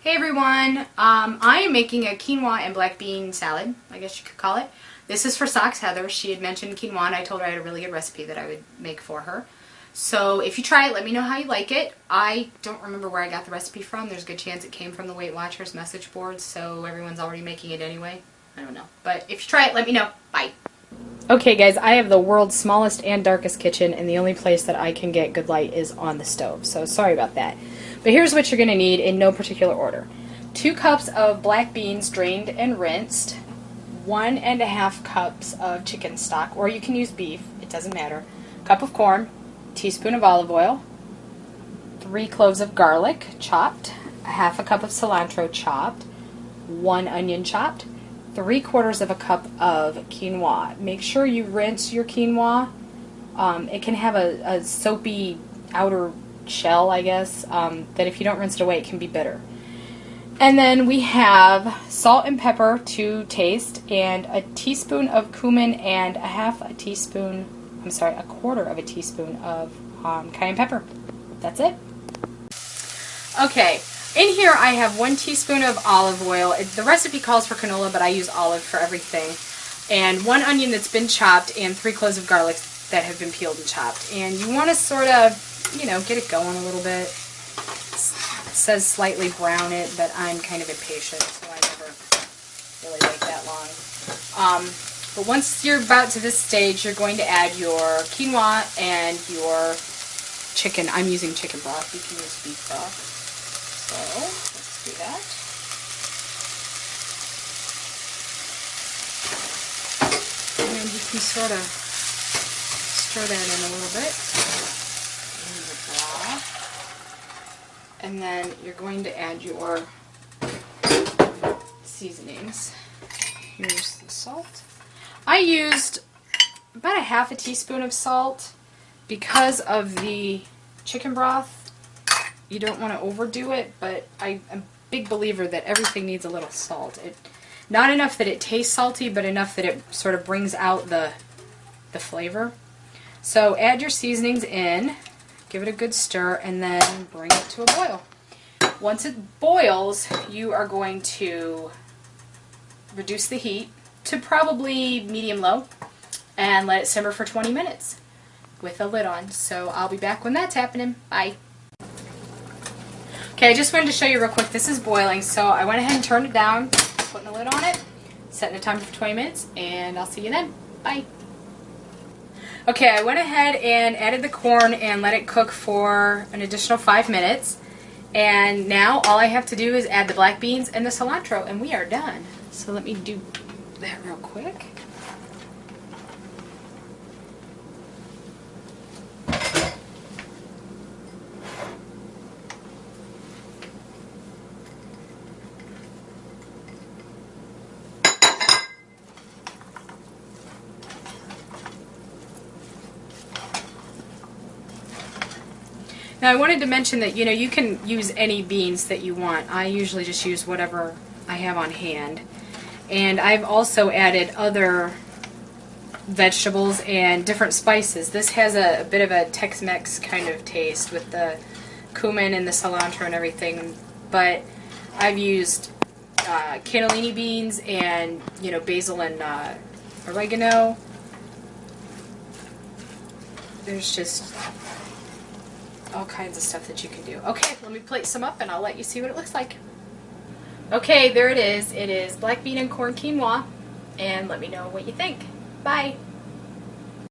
Hey everyone, I am making a quinoa and black bean salad, I guess you could call it. This is for Socks Heather. She had mentioned quinoa and I told her I had a really good recipe that I would make for her. So if you try it, let me know how you like it. I don't remember where I got the recipe from. There's a good chance it came from the Weight Watchers message board, so everyone's already making it anyway. I don't know. But if you try it, let me know. Bye. Okay guys, I have the world's smallest and darkest kitchen, and the only place that I can get good light is on the stove, so sorry about that. But here's what you're going to need in no particular order. 2 cups of black beans drained and rinsed, 1.5 cups of chicken stock, or you can use beef, it doesn't matter, cup of corn, teaspoon of olive oil, 3 cloves of garlic chopped, 1/2 cup of cilantro chopped, 1 onion chopped, 3/4 cup of quinoa. Make sure you rinse your quinoa. It can have a soapy outer shell, I guess, that if you don't rinse it away, it can be bitter. And then we have salt and pepper to taste, and a teaspoon of cumin, and a quarter of a teaspoon of cayenne pepper. That's it. Okay, in here I have 1 teaspoon of olive oil. The recipe calls for canola, but I use olive for everything. And 1 onion that's been chopped, and 3 cloves of garlic that have been peeled and chopped. And you want to sort of, get it going a little bit. It says slightly brown it, but I'm kind of impatient, so I never really wait that long. But once you're about to this stage, you're going to add your quinoa and your chicken. I'm using chicken broth. You can use beef broth. So let's do that. And you can sort of stir that in a little bit. And then you're going to add your seasonings. Here's the salt. I used about 1/2 teaspoon of salt because of the chicken broth. You don't want to overdo it, but I'm a big believer that everything needs a little salt. Not enough that it tastes salty, but enough that it sort of brings out the flavor. So add your seasonings in. Give it a good stir, and then bring it to a boil. Once it boils, you are going to reduce the heat to probably medium-low and let it simmer for 20 minutes with a lid on. So I'll be back when that's happening. Bye. Okay, I just wanted to show you real quick. This is boiling, so I went ahead and turned it down, putting a lid on it, setting a timer for 20 minutes, and I'll see you then. Bye. Okay, I went ahead and added the corn and let it cook for an additional 5 minutes. And now all I have to do is add the black beans and the cilantro, and we are done. So let me do that real quick. Now I wanted to mention that, you can use any beans that you want. I usually just use whatever I have on hand. And I've also added other vegetables and different spices. This has a bit of a Tex-Mex kind of taste with the cumin and the cilantro and everything. But I've used cannellini beans and, basil and oregano. There's just all kinds of stuff that you can do. Okay, let me plate some up and I'll let you see what it looks like. Okay, there it is. It is black bean and corn quinoa, and let me know what you think. Bye.